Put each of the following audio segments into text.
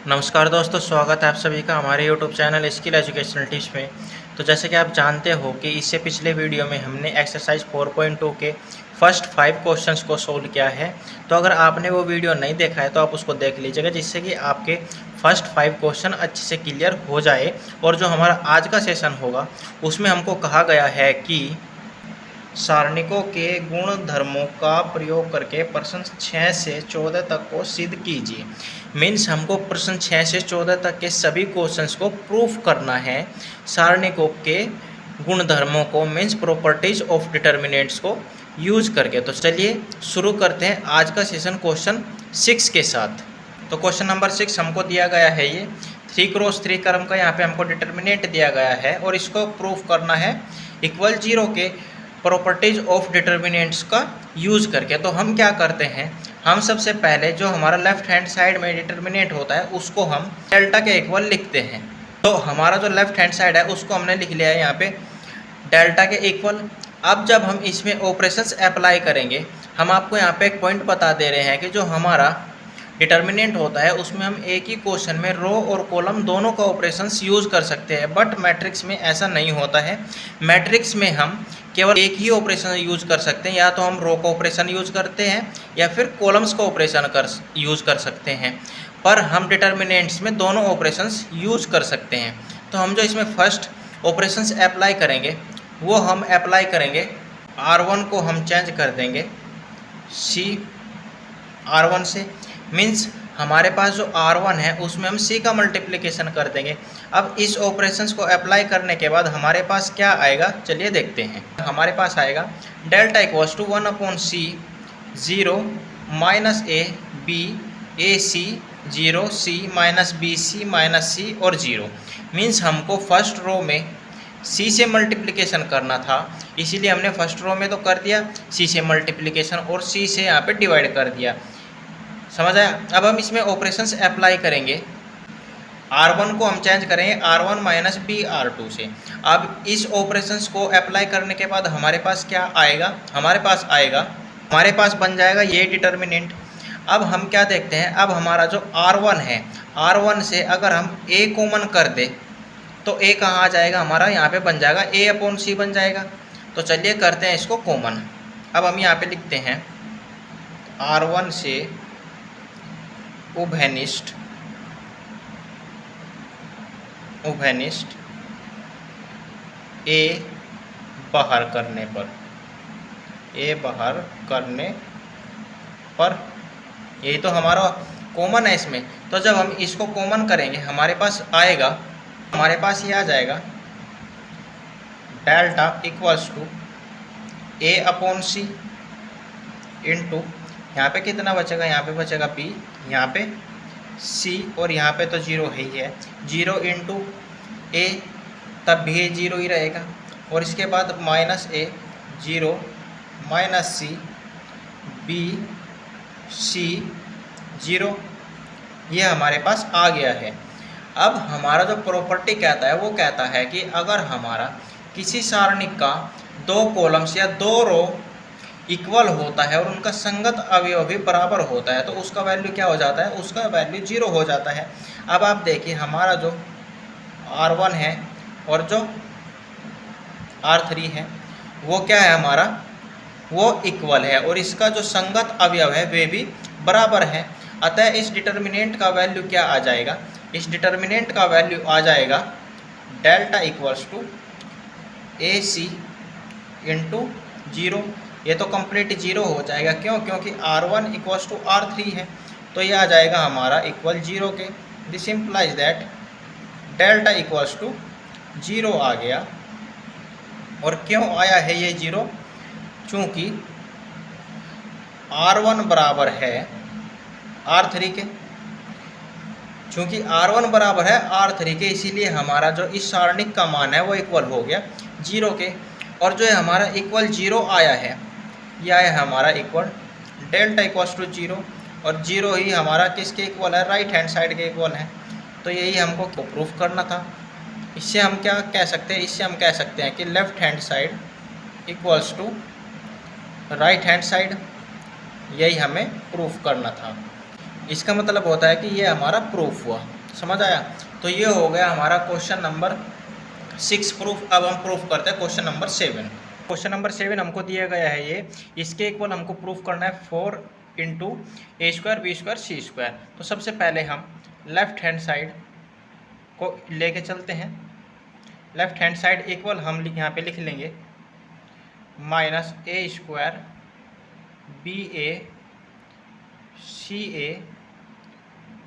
नमस्कार दोस्तों, स्वागत है आप सभी का हमारे YouTube channel skill educational tips में। तो जैसे कि आप जानते हो कि इससे पिछले वीडियो में हमने एक्सरसाइज 4.2 के फर्स्ट 5 क्वेश्चंस को सोल्व किया है। तो अगर आपने वो वीडियो नहीं देखा है तो आप उसको देख लीजिएगा, जिससे कि आपके फर्स्ट 5 क्वेश्चन अच्छे से क्लियर हो जाए। और जो हमारा आज का सेशन होगा उसमें हमको कहा गया है कि सारणिकों के गुणधर्मों का प्रयोग करके प्रश्न 6 से 14 तक को सिद्ध कीजिए। मीन्स हमको प्रश्न 6 से 14 तक के सभी क्वेश्चंस को प्रूफ करना है सारणिकों के गुणधर्मों को, मीन्स प्रॉपर्टीज ऑफ डिटर्मिनेंट्स को यूज करके। तो चलिए शुरू करते हैं आज का सेशन क्वेश्चन 6 के साथ। तो क्वेश्चन नंबर 6 हमको दिया गया है ये 3x3 क्रम का, यहाँ पे हमको डिटर्मिनेंट दिया गया है और इसको प्रूफ करना है इक्वल 0 के प्रॉपर्टीज ऑफ डिटर्मिनेंट्स का यूज़ करके। तो हम क्या करते हैं, हम सबसे पहले जो हमारा लेफ्ट हैंड साइड में डिटर्मिनेंट होता है उसको हम डेल्टा के इक्वल लिखते हैं। तो हमारा जो लेफ्ट हैंड साइड है उसको हमने लिख लिया है यहाँ पे डेल्टा के इक्वल। अब जब हम इसमें ऑपरेशंस अप्लाई करेंगे, हम आपको यहाँ पे एक पॉइंट बता दे रहे हैं कि जो हमारा डिटर्मिनेंट होता है उसमें हम एक ही क्वेश्चन में रो और कॉलम दोनों का ऑपरेशंस यूज़ कर सकते हैं, बट मैट्रिक्स में ऐसा नहीं होता है। मैट्रिक्स में हम केवल एक ही ऑपरेशन यूज कर सकते हैं, या तो हम रो का ऑपरेशन यूज करते हैं या फिर कॉलम्स का ऑपरेशन यूज कर सकते हैं, पर हम डिटर्मिनेंट्स में दोनों ऑपरेशंस यूज कर सकते हैं। तो हम जो इसमें फर्स्ट ऑपरेशंस अप्लाई करेंगे वो हम अप्लाई करेंगे R1 को हम चेंज कर देंगे C R1 से। मीन्स हमारे पास जो R1 है उसमें हम C का मल्टीप्लिकेशन कर देंगे। अब इस ऑपरेशंस को अप्लाई करने के बाद हमारे पास क्या आएगा, चलिए देखते हैं। हमारे पास आएगा delta equals to 1/C 0 minus A B AC 0 C minus BC minus C और 0। मीन्स हमको फर्स्ट रो में C से मल्टीप्लिकेशन करना था, इसीलिए हमने फर्स्ट रो में तो कर दिया C से मल्टीप्लिकेशन और C से यहाँ पे डिवाइड कर दिया। समझ आया। अब हम इसमें ऑपरेशंस अप्लाई करेंगे। R1 को हम चेंज करेंगे R1 माइनस B R2 से। अब इस ऑपरेशंस को अप्लाई करने के बाद हमारे पास क्या आएगा, हमारे पास बन जाएगा ये डिटर्मिनेंट। अब हम क्या देखते हैं, अब हमारा जो R1 है, R1 से अगर हम A कॉमन कर दे तो A कहाँ आ जाएगा, हमारा यहाँ पे बन जाएगा A/C बन जाएगा। तो चलिए करते हैं इसको कॉमन। अब हम यहाँ पे लिखते हैं R1 से उभयनिष्ठ A बाहर करने पर यही तो हमारा कॉमन है इसमें। तो जब हम इसको कॉमन करेंगे हमारे पास ये आ जाएगा delta equals to A/C into यहाँ पे कितना बचेगा, यहाँ पे बचेगा B, यहाँ पे C और यहाँ पे तो 0 है ही है, 0 इंटू A, तब भी 0 ही रहेगा। और इसके बाद minus A 0 minus C B C 0, ये हमारे पास आ गया है। अब हमारा जो प्रॉपर्टी कहता है वो कहता है कि अगर हमारा किसी सारणिक का 2 कॉलम्स या 2 रो इक्वल होता है और उनका संगत अवयव भी बराबर होता है तो उसका वैल्यू क्या हो जाता है, उसका वैल्यू 0 हो जाता है। अब आप देखिए हमारा जो R1 है और जो R3 है वो क्या है, हमारा वो इक्वल है और इसका जो संगत अवयव है वे भी बराबर है। अतः इस डिटर्मिनेंट का वैल्यू क्या आ जाएगा, इस डिटर्मिनेंट का वैल्यू आ जाएगा delta equals to AC into 0। ये तो कंप्लीट 0 हो जाएगा, क्योंकि R1 इक्वल्स टू R3 है, तो ये आ जाएगा हमारा इक्वल 0 के। This implies that delta equals to 0 आ गया। और क्यों आया है ये 0, चूँकि R1 बराबर है R3 के, चूँकि R1 बराबर है R3 के, इसीलिए हमारा जो इस सारणिक का मान है वो इक्वल हो गया 0 के। और जो है हमारा इक्वल 0 आया है, यह है हमारा इक्वल डेल्टा इक्वल्स टू 0, और 0 ही हमारा किसके इक्वल है, राइट हैंड साइड के इक्वल है। तो यही हमको प्रूफ करना था। इससे हम क्या कह सकते हैं, इससे हम कह सकते हैं कि left hand side equals to right hand side, यही हमें प्रूफ करना था। इसका मतलब होता है कि ये हमारा प्रूफ हुआ। समझ आया? तो ये हो गया हमारा क्वेश्चन नंबर 6 प्रूफ। अब हम प्रूफ करते हैं क्वेश्चन नंबर 7। क्वेश्चन नंबर 7 हमको दिया गया है ये, इसके इक्वल हमको प्रूफ करना है 4 इंटू ए स्क्वायर बी स्क्वायर सी स्क्वायर। तो सबसे पहले हम लेफ्ट हैंड साइड को लेके चलते हैं। लेफ्ट हैंड साइड इक्वल हम यहाँ पे लिख लेंगे minus A square B A C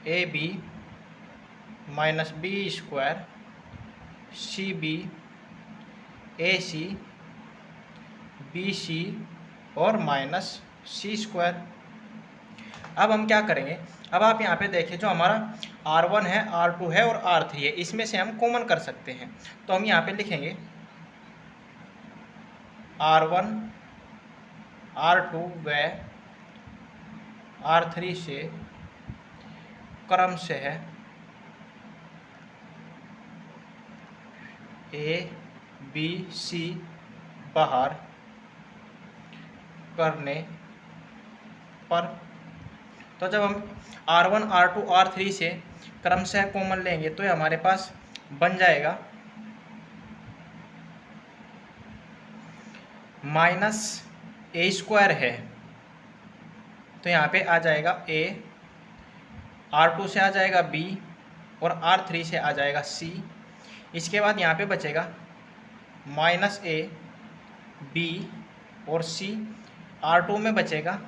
A B minus B square C B A C B C और माइनस सी स्क्वायर। अब हम क्या करेंगे, अब आप यहाँ पे देखिए जो हमारा R1 है, R2 है और R3 है, इसमें से हम कॉमन कर सकते हैं। तो हम यहाँ पे लिखेंगे R1 R2 व R3 से क्रम से है A B C बाहर करने पर। तो जब हम R1 R2 R3 से क्रमशः कॉमन लेंगे तो ये हमारे पास बन जाएगा माइनस ए स्क्वायर है, तो यहाँ पे आ जाएगा A, R2 से आ जाएगा B और R3 से आ जाएगा C। इसके बाद यहाँ पे बचेगा माइनस A B और C। R2 में बचेगा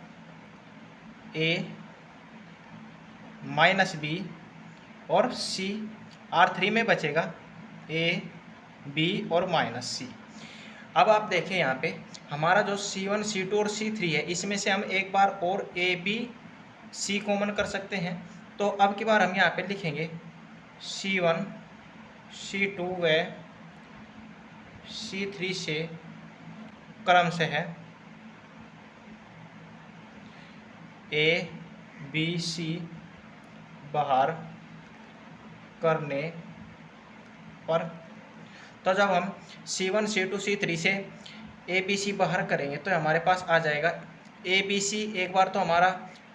A माइनस B और C। R3 में बचेगा A B और माइनस C। अब आप देखें यहाँ पे हमारा जो C1 C2 और C3 है, इसमें से हम एक बार और A B C कॉमन कर सकते हैं। तो अब की बार हम यहाँ पे लिखेंगे C1 C2 व C3 से क्रम से है A B C बाहर करने पर। तो जब हम C1 C2 C3 से A B C बाहर करेंगे तो हमारे पास आ जाएगा A B C। एक बार तो हमारा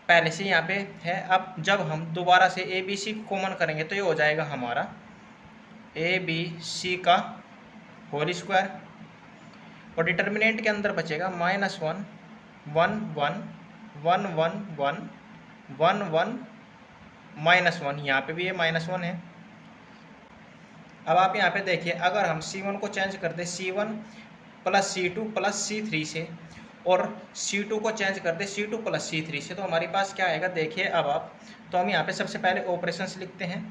पहले से यहाँ पे है, अब जब हम दोबारा से A B C कॉमन करेंगे तो ये हो जाएगा हमारा A B C का होल स्क्वायर और डिटर्मिनेंट के अंदर बचेगा -1 1 1 1 1 1 1 1 -1। यहाँ पे भी ये -1 है। अब आप यहाँ पे देखिए अगर हम C1 को चेंज कर दें C1 plus C2 plus C3 से और C2 को चेंज कर दें C2 प्लस C3 से, तो हमारे पास क्या आएगा देखिए। अब आप तो हम यहाँ पे सबसे पहले ऑपरेशंस लिखते हैं।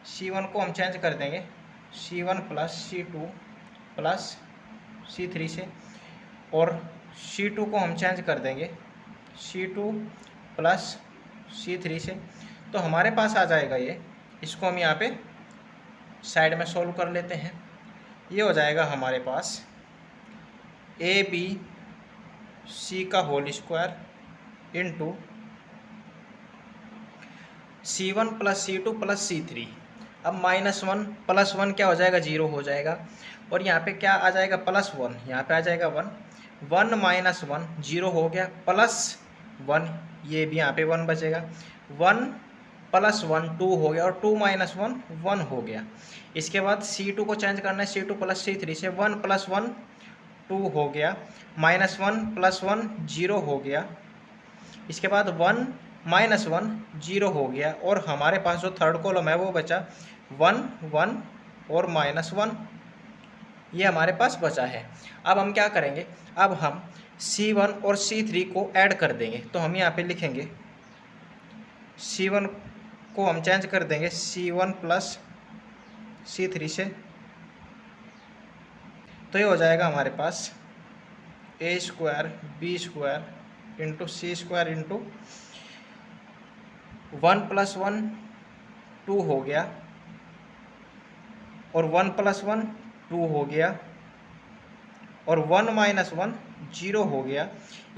C1 को हम चेंज कर देंगे C1 plus C2 plus C3 से और C2 को हम चेंज कर देंगे C2 प्लस C3 से। तो हमारे पास आ जाएगा ये, इसको हम यहाँ पे साइड में सोल्व कर लेते हैं। ये हो जाएगा हमारे पास A B C का whole square into C1 plus C2 plus C3। अब -1 प्लस 1 क्या हो जाएगा, 0 हो जाएगा। और यहाँ पे क्या आ जाएगा +1, यहाँ पे आ जाएगा 1 1 माइनस 1 0 हो गया, प्लस 1 ये भी यहाँ पे 1 बचेगा। 1 प्लस 1 2 हो गया और 2 माइनस 1 1 हो गया। इसके बाद C2 को चेंज करना है C2 प्लस C3 से 1 प्लस 1 2 हो गया, -1 प्लस 1 0 हो गया। इसके बाद 1 माइनस 1 0 हो गया और हमारे पास जो थर्ड कॉलम है वो बचा 1 1 और -1, ये हमारे पास बचा है। अब हम क्या करेंगे, अब हम C1 और C3 को ऐड कर देंगे। तो हम यहाँ पे लिखेंगे C1 को हम चेंज कर देंगे C1 प्लस C3 से, तो ये हो जाएगा हमारे पास A square B square into C square into 1 plus 1 2 हो गया और 1 प्लस 1 2 हो गया और 1 माइनस 1 0 हो गया।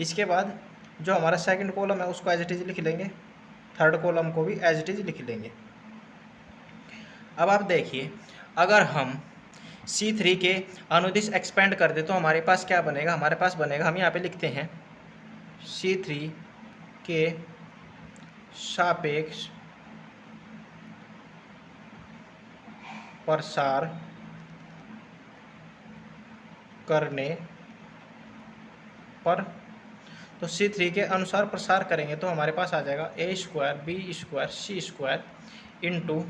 इसके बाद जो हमारा सेकंड कॉलम है उसको एज इट इज लिख लेंगे, थर्ड कॉलम को भी एज इट इज लिख लेंगे। अब आप देखिए अगर हम C3 के अनुदिश एक्सपेंड कर दे तो हमारे पास क्या बनेगा, हमारे पास बनेगा, हम यहाँ पे लिखते हैं C3 के सापेक्ष प्रसार करने पर, तो C3 के अनुसार प्रसार करेंगे तो हमारे पास आ जाएगा a square b square c square into,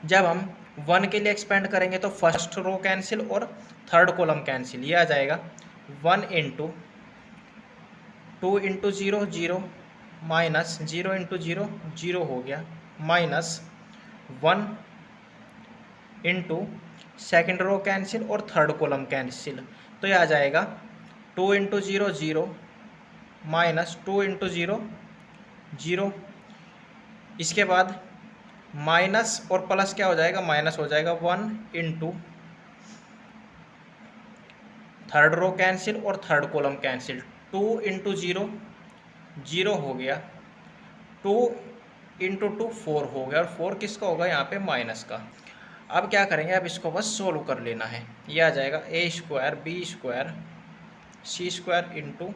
जब हम 1 के लिए एक्सपेंड करेंगे तो फर्स्ट रो कैंसिल और थर्ड कॉलम कैंसिल, ये आ जाएगा 1 इंटू 2 इंटू 0 0 माइनस 0 इंटू 0 0 हो गया, minus 1 into second row cancel और थर्ड कॉलम कैंसिल, तो ये आ जाएगा 2 इंटू 0 0 माइनस 2 इंटू 0 0, इसके बाद माइनस और प्लस क्या हो जाएगा, माइनस हो जाएगा 1 इंटू थर्ड रो कैंसिल और थर्ड कॉलम कैंसिल, 2 इंटू 0 0 हो गया, 2 इंटू 2 4 हो गया, और 4 किसका होगा यहाँ पे, माइनस का। अब क्या करेंगे, अब इसको बस सोल्व कर लेना है। ये आ जाएगा a square b square c square into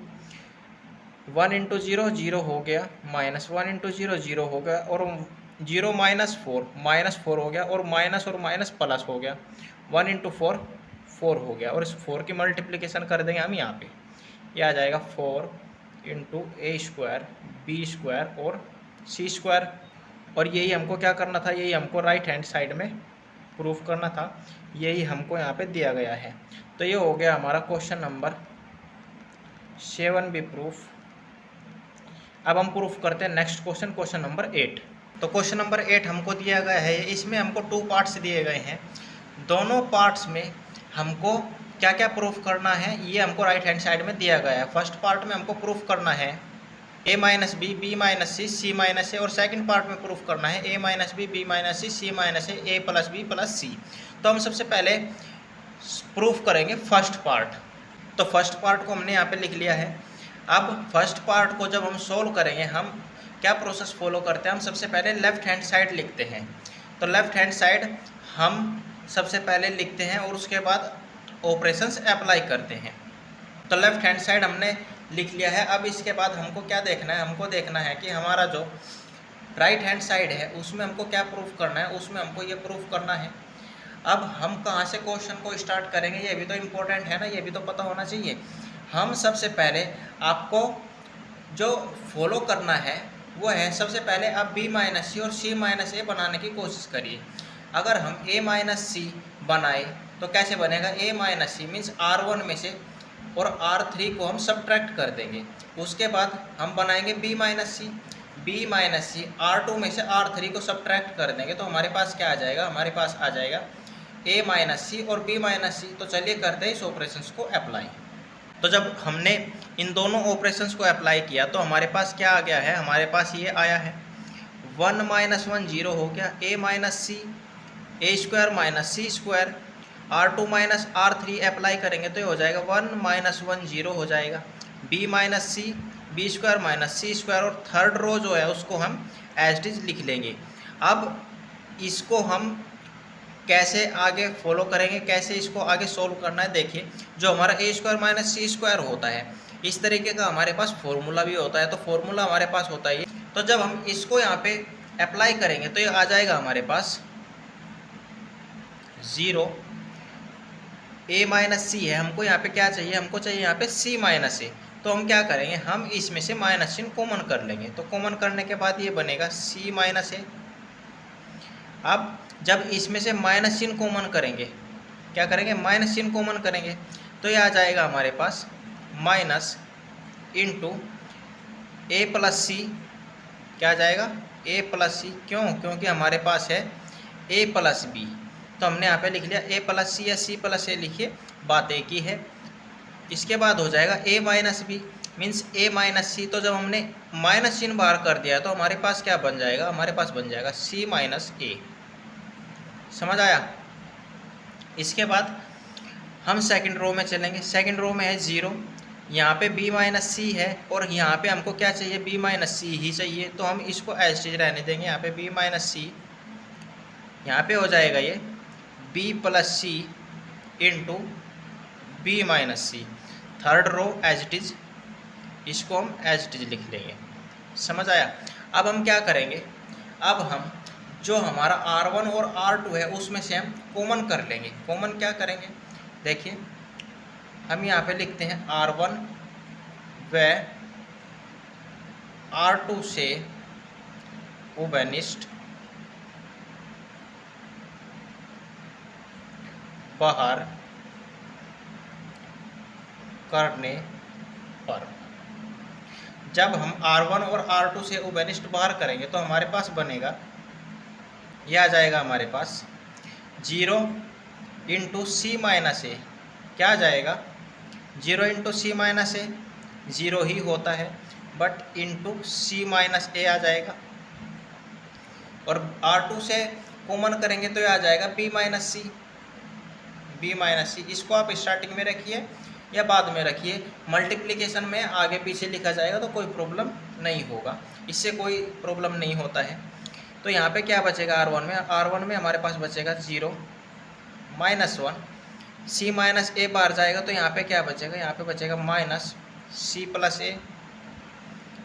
1 into 0 0 हो गया, माइनस 1 इंटू 0 0 हो गया, और 0 माइनस 4 हो गया, और माइनस प्लस हो गया, 1 इंटू 4 4 हो गया, और इस 4 की मल्टीप्लिकेशन कर देंगे हम यहाँ पे, ये आ जाएगा 4 into a square b square और c स्क्वायर, और यही हमको क्या करना था, यही हमको राइट हैंड साइड में प्रूफ करना था, यही हमको यहाँ पे दिया गया है। तो ये हो गया हमारा क्वेश्चन नंबर 7B प्रूफ। अब हम प्रूफ करते हैं नेक्स्ट क्वेश्चन, क्वेश्चन नंबर 8। तो क्वेश्चन नंबर 8 हमको दिया गया है, इसमें हमको 2 पार्ट्स दिए गए हैं, दोनों पार्ट्स में हमको क्या क्या प्रूफ करना है ये हमको राइट हैंड साइड में दिया गया है। फर्स्ट पार्ट में हमको प्रूफ करना है a minus B B minus C C minus A, और सेकंड पार्ट में प्रूफ करना है a minus B B minus C C minus A plus B plus C. तो हम सबसे पहले प्रूफ करेंगे फर्स्ट पार्ट। तो फर्स्ट पार्ट को हमने यहाँ पे लिख लिया है। अब फर्स्ट पार्ट को जब हम सोल्व करेंगे, हम क्या प्रोसेस फॉलो करते हैं, हम सबसे पहले लेफ्ट हैंड साइड लिखते हैं। तो लेफ्ट हैंड साइड हम सबसे पहले लिखते हैं और उसके बाद ऑपरेशंस अप्लाई करते हैं। तो लेफ्ट हैंड साइड हमने लिख लिया है। अब इसके बाद हमको क्या देखना है, हमको देखना है कि हमारा जो राइट हैंड साइड है उसमें हमको क्या प्रूफ करना है, उसमें हमको ये प्रूफ करना है। अब हम कहाँ से क्वेश्चन को स्टार्ट करेंगे, ये भी तो इम्पोर्टेंट है ना, ये भी तो पता होना चाहिए। हम सबसे पहले आपको जो फॉलो करना है वो है, सबसे पहले आप b माइनस सी और c माइनस ए बनाने की कोशिश करिए। अगर हम a माइनस सी बनाए तो कैसे बनेगा, a minus C means R1 में से और R3 को हम सब्ट्रैक्ट कर देंगे। उसके बाद हम बनाएंगे b माइनस सी R2 में से R3 को सब्ट्रैक्ट कर देंगे, तो हमारे पास क्या आ जाएगा, हमारे पास आ जाएगा a माइनस सी और b माइनस सी। तो चलिए करते हैं इस ऑपरेशंस को अप्लाई। तो जब हमने इन दोनों ऑपरेशंस को अप्लाई किया तो हमारे पास क्या आ गया है, हमारे पास ये आया है 1 माइनस 1 0 हो गया, a minus C a square minus C square, R2 minus R3 apply करेंगे तो ये हो जाएगा 1 माइनस 1 0 हो जाएगा, b minus C B square minus C square, और थर्ड रो जो है उसको हम एज इट इज लिख लेंगे। अब इसको हम कैसे आगे फॉलो करेंगे, कैसे इसको आगे सोल्व करना है, देखिए जो हमारा a square minus C square होता है इस तरीके का हमारे पास फॉर्मूला भी होता है। तो फॉर्मूला हमारे पास होता है, तो जब हम इसको यहाँ पे अप्लाई करेंगे तो ये आ जाएगा हमारे पास 0 a माइनस सी है, हमको यहाँ पे क्या चाहिए, हमको चाहिए यहाँ पे c माइनस ए। तो हम क्या करेंगे, हम इसमें से माइनस चिन्ह कॉमन कर लेंगे। तो कॉमन करने के बाद ये बनेगा c माइनस ए। अब जब इसमें से माइनस चिन्ह कॉमन करेंगे, क्या करेंगे, माइनस चिन्ह कॉमन करेंगे तो ये आ जाएगा हमारे पास माइनस इंटू ए प्लस सी, क्या आ जाएगा, a प्लस सी। क्यों, क्योंकि हमारे पास है a प्लस बी, तो हमने यहाँ पे लिख लिया a प्लस सी या c प्लस ए, लिखिए बात एक ही है। इसके बाद हो जाएगा a minus B means a minus C. तो जब हमने माइनस चिन्ह बाहर कर दिया तो हमारे पास क्या बन जाएगा, हमारे पास बन जाएगा c माइनस ए। समझ आया। इसके बाद हम सेकंड रो में चलेंगे। सेकंड रो में है 0, यहाँ पे b माइनस सी है और यहाँ पे हमको क्या चाहिए, b माइनस सी ही चाहिए। तो हम इसको एज इट इज रहने देंगे। यहाँ पे b माइनस सी, यहाँ पे हो जाएगा ये b plus C into B minus C. Third row as it is, इसको हम एज इट इज लिख लेंगे। समझ आया। अब हम क्या करेंगे, अब हम जो हमारा R1 और R2 है उसमें से हम कॉमन कर लेंगे। कॉमन क्या करेंगे, देखिए हम यहाँ पे लिखते हैं R1 व R2 से उबेनिस्ट बाहर करने पर। जब हम R1 और R2 से उबेनिस्ट बाहर करेंगे तो हमारे पास बनेगा, यह आ जाएगा हमारे पास 0 इंटू सी माइनस ए। क्या आ जाएगा, 0 इंटू सी माइनस ए 0 ही होता है, बट इंटू सी माइनस ए आ जाएगा। और R2 से कॉमन करेंगे तो यह आ जाएगा B minus C. B minus सी, इसको आप स्टार्टिंग में रखिए या बाद में रखिए, मल्टीप्लिकेशन में आगे पीछे लिखा जाएगा तो कोई प्रॉब्लम नहीं होगा, इससे कोई प्रॉब्लम नहीं होता है। तो यहाँ पे क्या बचेगा R1 में, R1 में हमारे पास बचेगा 0 माइनस 1, सी माइनस ए बाहर जाएगा तो यहाँ पे क्या बचेगा, यहाँ पे बचेगा माइनस सी प्लस ए।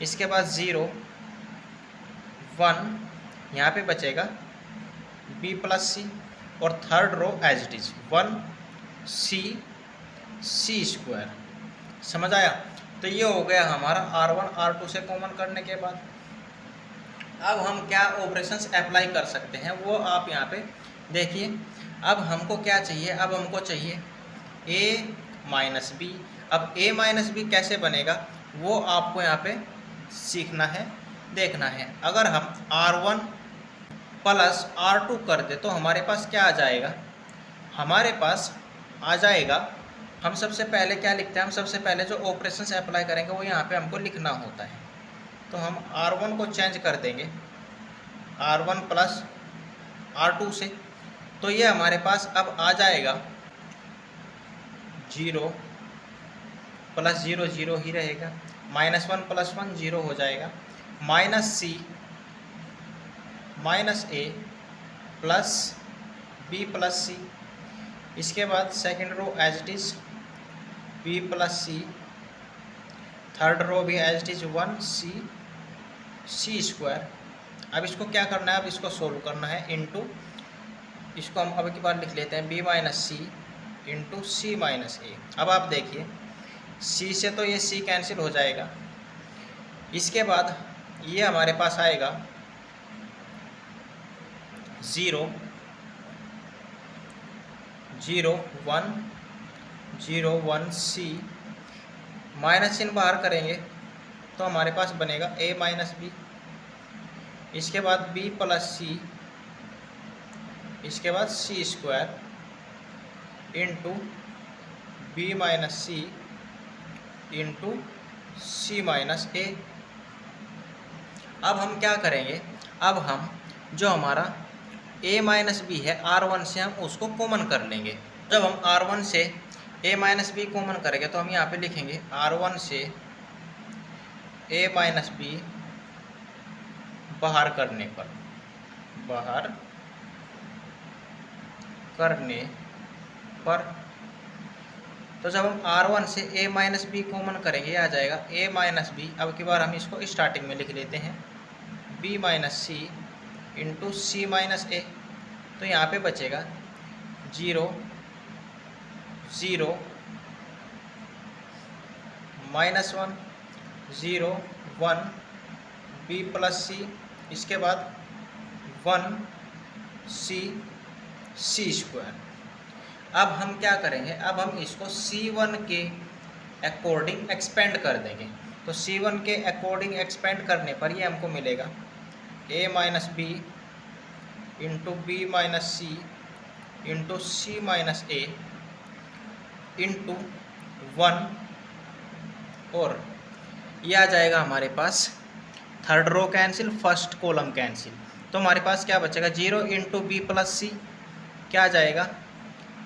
इसके बाद 0 1, यहाँ पे बचेगा बी प्लस सी, और third row as it is 1 C square. समझ आया। तो ये हो गया हमारा R1 R2 से कॉमन करने के बाद। अब हम क्या ऑपरेशंस अप्लाई कर सकते हैं वो आप यहाँ पे देखिए। अब हमको क्या चाहिए, अब हमको चाहिए a माइनस बी। अब a माइनस बी कैसे बनेगा वो आपको यहाँ पे सीखना है, देखना है। अगर हम R1 प्लस R2 कर दे तो हमारे पास क्या आ जाएगा, हमारे पास आ जाएगा, हम सबसे पहले क्या लिखते हैं, हम सबसे पहले जो ऑपरेशंस अप्लाई करेंगे वो यहाँ पे हमको लिखना होता है। तो हम R1 को चेंज कर देंगे R1 प्लस R2 से, तो ये हमारे पास अब आ जाएगा 0 प्लस 0 0 ही रहेगा, माइनस 1 प्लस 1 0 हो जाएगा, minus C minus A plus B plus C. इसके बाद second row as it is B plus C, third row भी as it is 1 C square. अब इसको क्या करना है, अब इसको सोल्व करना है इनटू, इसको हम अब की बार लिख लेते हैं B minus C into C minus ए। अब आप देखिए सी से तो ये सी कैंसिल हो जाएगा। इसके बाद ये हमारे पास आएगा 0 0 1 0 1 सी, माइनस चिन्ह बाहर करेंगे तो हमारे पास बनेगा a माइनस बी। इसके बाद b प्लस सी, इसके बाद सी square into B minus C into C minus ए। अब हम क्या करेंगे, अब हम जो हमारा a माइनस बी है R1 से हम उसको कॉमन कर लेंगे। जब हम R1 से a माइनस बी कॉमन करेंगे तो हम यहाँ पे लिखेंगे R1 से a माइनस बी बाहर करने पर, बाहर करने पर। तो जब हम R1 से a माइनस बी कॉमन करेंगे आ जाएगा a माइनस बी। अब की बार हम इसको स्टार्टिंग में लिख लेते हैं b minus C into C minus ए। तो यहाँ पे बचेगा 0 0 माइनस 1 0 1 बी प्लस सी, इसके बाद 1 सी स्क्वायर। अब हम क्या करेंगे, अब हम इसको C1 के अकॉर्डिंग एक्सपेंड कर देंगे। तो C1 के अकॉर्डिंग एक्सपेंड करने पर ये हमको मिलेगा a minus B into B minus C into C minus A into 1, और यह आ जाएगा हमारे पास third row cancel, first column cancel. तो हमारे पास क्या बचेगा 0 इंटू बी प्लस सी, क्या आ जाएगा,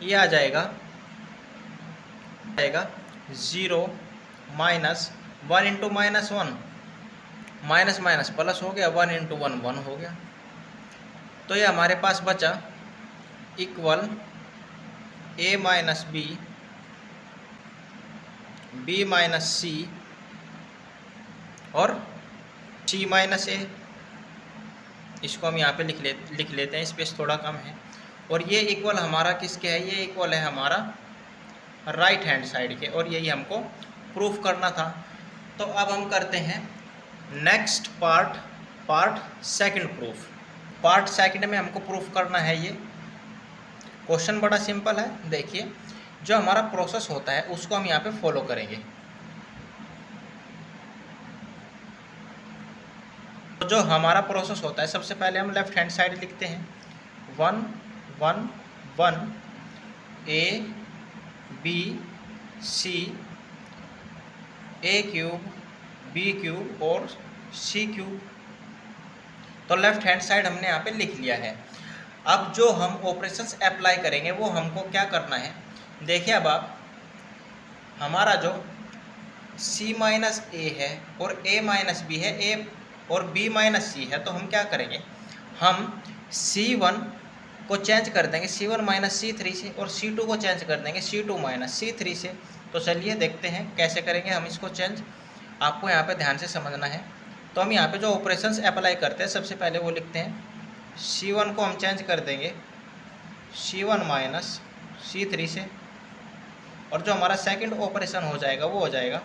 ये आ जाएगा 0 minus 1 into minus 1, minus minus plus हो गया, 1 इंटू 1 1 हो गया। तो ये हमारे पास बचा equal a minus B minus C और c माइनस ए। इसको हम यहाँ पे लिख लेते हैं, स्पेस थोड़ा कम है। और ये इक्वल हमारा किसके है, ये इक्वल है हमारा राइट हैंड साइड के, और यही हमको प्रूफ करना था। तो अब हम करते हैं next part second proof. Part second में हमको प्रूफ करना है ये। क्वेश्चन बड़ा सिंपल है, देखिए जो हमारा प्रोसेस होता है उसको हम यहाँ पे फॉलो करेंगे। तो जो हमारा प्रोसेस होता है, सबसे पहले हम लेफ्ट हैंड साइड लिखते हैं 1 1 1 A B C A cube B cube और C क्यूब। तो लेफ्ट हैंड साइड हमने यहाँ पे लिख लिया है। अब जो हम ऑपरेशंस अप्लाई करेंगे वो हमको क्या करना है, देखिए अब आप हमारा जो C माइनस ए है और A माइनस बी है, A और B माइनस सी है, तो हम क्या करेंगे, हम C1 को चेंज कर देंगे C1 माइनस C3 से, और C2 को चेंज कर देंगे C2 माइनस C3 से। तो चलिए देखते हैं कैसे करेंगे हम इसको चेंज, आपको यहाँ पे ध्यान से समझना है। तो हम यहाँ पे जो ऑपरेशंस अप्लाई करते हैं, सबसे पहले वो लिखते हैं C1 को हम चेंज कर देंगे C1 माइनस C3 से, और जो हमारा सेकंड ऑपरेशन हो जाएगा वो हो जाएगा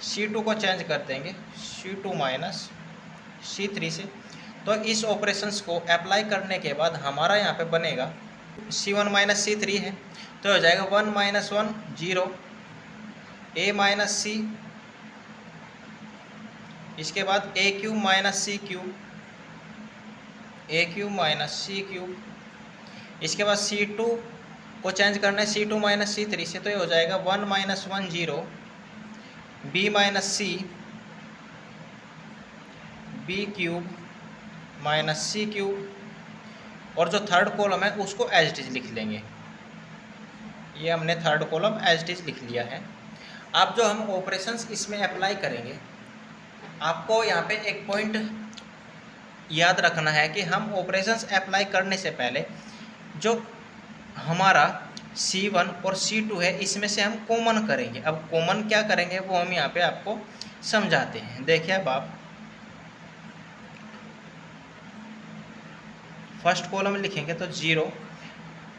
C2 को चेंज कर देंगे C2 माइनस C3 से। तो इस ऑपरेशंस को अप्लाई करने के बाद हमारा यहाँ पे बनेगा C1 माइनस C3 है, तो हो जाएगा 1 माइनस 1 0 A माइनस सी, इसके बाद A cube minus C cube, A cube minus C cube, इसके बाद C2 को चेंज करना है C2 माइनस C3 से, तो ये हो जाएगा 1 minus 1 0 B minus C B cube minus C cube, और जो थर्ड कॉलम है उसको एज इट इज लिख लेंगे। ये हमने third column as it is लिख लिया है। अब जो हम ऑपरेशंस इसमें अप्लाई करेंगे, आपको यहाँ पे एक पॉइंट याद रखना है कि हम ऑपरेशंस अप्लाई करने से पहले जो हमारा C1 और C2 है इसमें से हम कॉमन करेंगे। अब कॉमन क्या करेंगे वो हम यहाँ पे आपको समझाते हैं। देखिए अब आप फर्स्ट कॉलम लिखेंगे तो 0,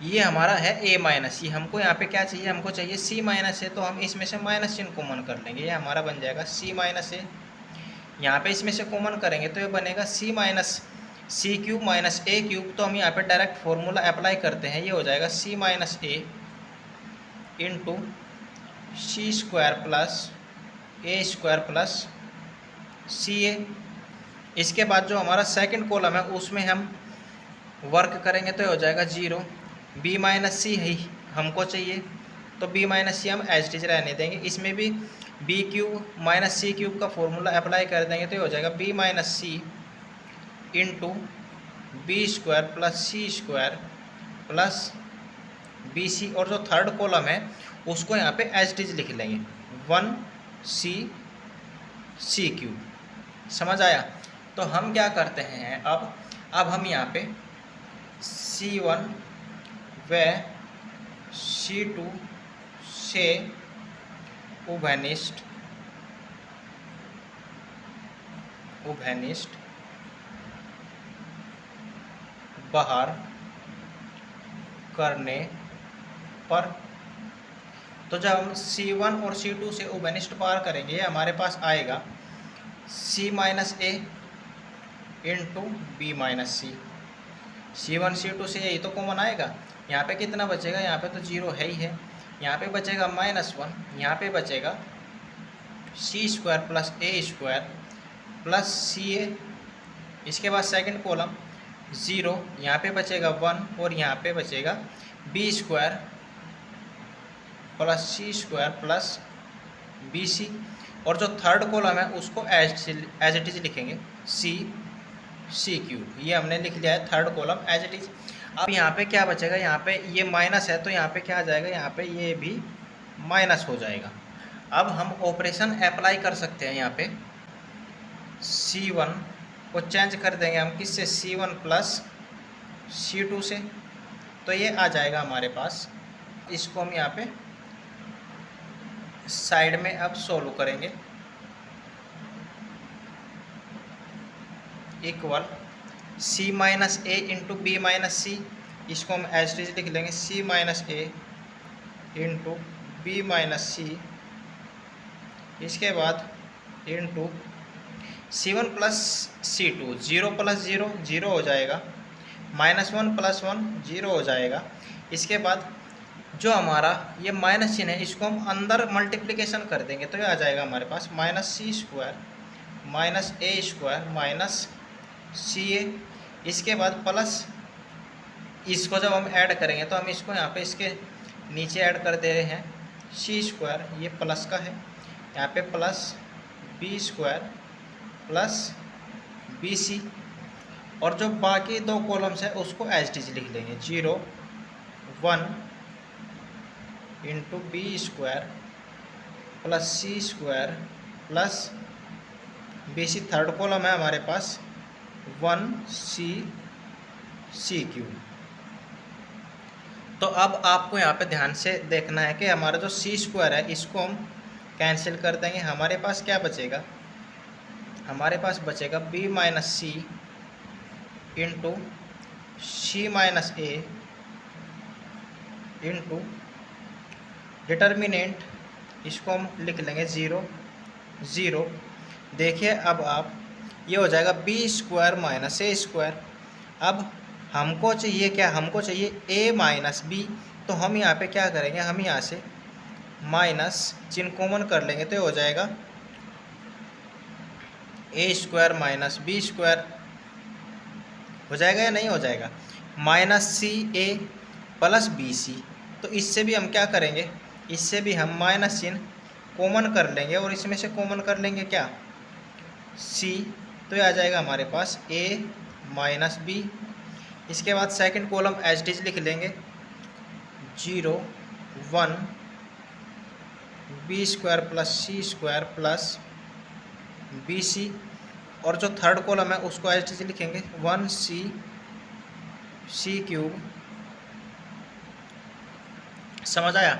ये हमारा है A माइनस, ये हमको यहाँ पे क्या चाहिए, हमको चाहिए C माइनस है, तो हम इसमें से माइनस चिन्ह कॉमन कर लेंगे, ये हमारा बन जाएगा C माइनस है। यहाँ पे इसमें से कॉमन करेंगे तो ये बनेगा C minus C cube minus A cube. तो हम यहाँ पे डायरेक्ट फॉर्मूला अप्लाई करते हैं, ये हो जाएगा C minus A into C square plus A square plus CA। इसके बाद जो हमारा सेकंड कॉलम है उसमें हम वर्क करेंगे तो हो जाएगा 0 B माइनस सी ही हमको चाहिए, तो B माइनस सी हम एज इट इज रहने देंगे। इसमें भी B cube minus C cube का फॉर्मूला अप्लाई कर देंगे तो हो जाएगा B minus C into B square plus C square plus BC, और जो थर्ड कॉलम है उसको यहाँ पे एज इट इज लिख लेंगे 1C C क्यूब। समझ आया? तो हम क्या करते हैं, अब हम यहाँ पे C1 व C2 से उभयनिष्ठ बाहर करने पर, तो जब हम C1 और C2 से उभयनिष्ठ बाहर करेंगे हमारे पास आएगा C minus A into B minus C। C1 C2 से यही तो कॉमन आएगा। यहाँ पे कितना बचेगा, यहाँ पे तो 0 है ही है, यहाँ पे बचेगा -1, यहाँ पे बचेगा C square plus A square plus CA। इसके बाद सेकंड कॉलम 0, यहाँ पे बचेगा 1 और यहाँ पे बचेगा B square plus C square plus BC, और जो थर्ड कॉलम है उसको एज इट इज लिखेंगे C क्यूब। ये हमने लिख लिया है third column as it is. अब यहाँ पे क्या बचेगा, यहाँ पे ये माइनस है तो यहाँ पे क्या आ जाएगा, यहाँ पे ये भी माइनस हो जाएगा। अब हम ऑपरेशन अप्लाई कर सकते हैं, यहाँ पे C1 को चेंज कर देंगे हम किससे, C1 प्लस C2 से, तो ये आ जाएगा हमारे पास। इसको हम यहाँ पे साइड में अब सोल्व करेंगे। Equal C minus A into B minus सी, इसको हम एज इट इज लिख लेंगे सी minus A into B minus सी। इसके बाद into C1 plus C2, 0 plus 0 0 हो जाएगा, -1 प्लस 1 0 हो जाएगा। इसके बाद जो हमारा ये माइनस चिन्ह है इसको हम अंदर मल्टीप्लिकेशन कर देंगे तो ये आ जाएगा हमारे पास -C² minus A² minus CA। इसके बाद प्लस इसको जब हम ऐड करेंगे तो हम इसको यहाँ पे इसके नीचे ऐड कर दे रहे हैं C², ये प्लस का है, यहाँ पे प्लस B² प्लस BC, और जो बाकी दो कॉलम्स है उसको एज इट इज लिख लेंगे 0 1 into B² plus C² plus BC। Third column है हमारे पास 1C3। तो अब आपको यहाँ पे ध्यान से देखना है कि हमारा जो C² है इसको हम कैंसिल कर देंगे, हमारे पास क्या बचेगा, हमारे पास बचेगा B minus C into C minus A into determinant, इसको हम लिख लेंगे 0 0। देखिए अब आप ये हो जाएगा B² माइनस A²। अब हमको चाहिए क्या, हमको चाहिए A माइनस B, तो हम यहाँ पे क्या करेंगे, हम यहाँ से माइनस चिन्ह कॉमन कर लेंगे तो ये हो जाएगा A² माइनस B² हो जाएगा या नहीं हो जाएगा, माइनस CA प्लस BC। तो इससे भी हम क्या करेंगे, इससे भी हम माइनस चिन्ह कॉमन कर लेंगे और इसमें से कॉमन कर लेंगे क्या C, तो ये आ जाएगा हमारे पास A माइनस B। इसके बाद second column as it is लिख लेंगे 0 1 B² plus C² plus BC, और जो थर्ड कॉलम है उसको एज इट इज लिखेंगे 1C3। समझ आया।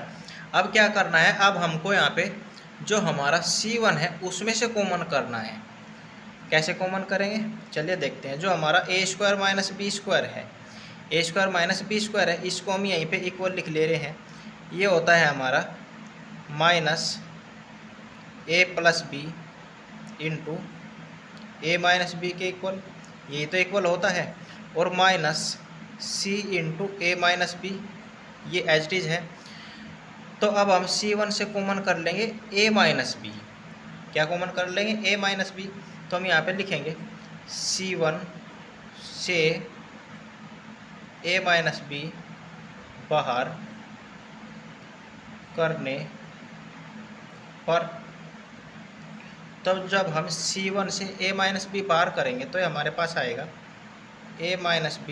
अब क्या करना है, अब हमको यहाँ पे जो हमारा C1 है उसमें से कॉमन करना है। कैसे कॉमन करेंगे, चलिए देखते हैं। जो हमारा A² माइनस B² है, A² माइनस B² है, इसको हम यहीं पे इक्वल लिख ले रहे हैं। ये होता है हमारा minus A plus B into A minus B के इक्वल, यही तो इक्वल होता है, और minus C into A minus B, ये एज इट इज है। तो अब हम C1 से कॉमन कर लेंगे A माइनस B। क्या कॉमन कर लेंगे, A माइनस B। तो हम यहाँ पे लिखेंगे C1 से A माइनस B बाहर करने पर, तब जब हम C1 से A माइनस B बाहर करेंगे तो ये हमारे पास आएगा A minus B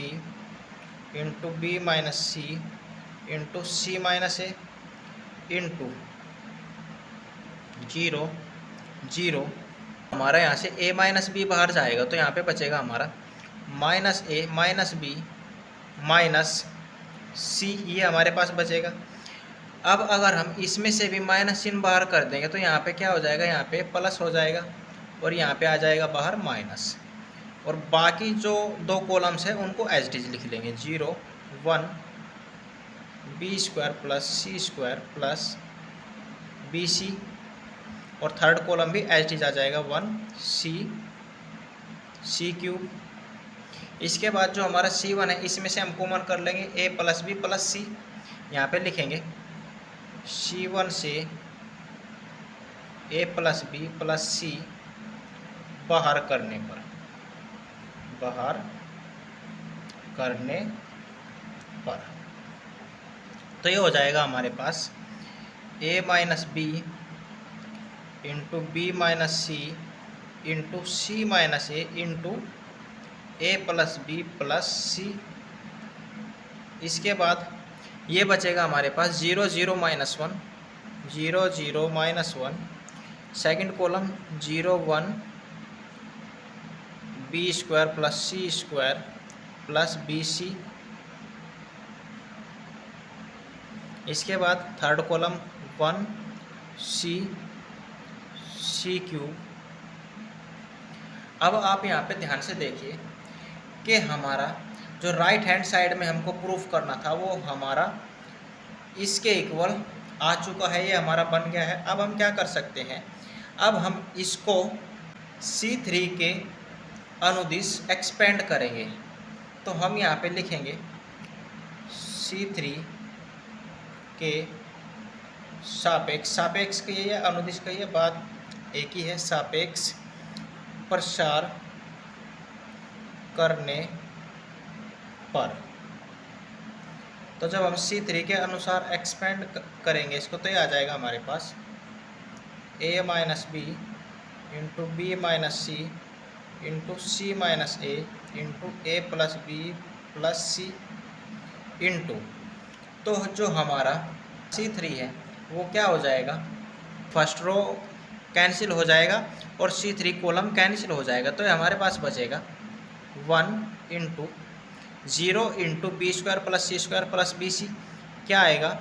into B minus C into C minus A into 0 0। हमारा यहाँ से A माइनस B बाहर जाएगा तो यहाँ पे बचेगा हमारा minus A minus B minus C, ये हमारे पास बचेगा। अब अगर हम इसमें से भी माइनस चिन्ह बाहर कर देंगे तो यहाँ पे क्या हो जाएगा, यहाँ पे प्लस हो जाएगा और यहाँ पे आ जाएगा बाहर माइनस, और बाकी जो दो कॉलम्स हैं उनको एज इट इज लिख लेंगे 0 1 B² plus C² plus BC, और थर्ड कॉलम भी एज इट इज आ जाएगा 1C3। इसके बाद जो हमारा C1 है इसमें से हम कॉमन कर लेंगे A plus B plus C। यहाँ पे लिखेंगे C1 से A plus B plus C बाहर करने पर, बाहर करने पर, तो ये हो जाएगा हमारे पास A minus B into B minus C into C minus A into A plus B plus C। इसके बाद ये बचेगा हमारे पास 0 0 minus 1 0 0 minus 1। Second column 0 1 B² plus C² plus BC। इसके बाद थर्ड कॉलम 1C3। अब आप यहाँ पे ध्यान से देखिए, कि हमारा जो राइट हैंड साइड में हमको प्रूफ करना था वो हमारा इसके इक्वल आ चुका है, ये हमारा बन गया है। अब हम क्या कर सकते हैं, अब हम इसको C3 के अनुदिश एक्सपेंड करेंगे। तो हम यहाँ पे लिखेंगे C3 के सापेक्ष, सापेक्ष कहिए या अनुदिश कहिए, बात एक ही है, सापेक्ष प्रसार करने पर। तो जब हम C3 के अनुसार एक्सपेंड करेंगे इसको तो ये आ जाएगा हमारे पास a minus B into B minus C into C minus A into A plus B plus C into, तो जो हमारा C3 है वो क्या हो जाएगा, फर्स्ट रो कैंसिल हो जाएगा और C3 कॉलम कैंसिल हो जाएगा। तो हमारे पास बचेगा 1 into 0 into B square plus C square plus B C, क्या आएगा,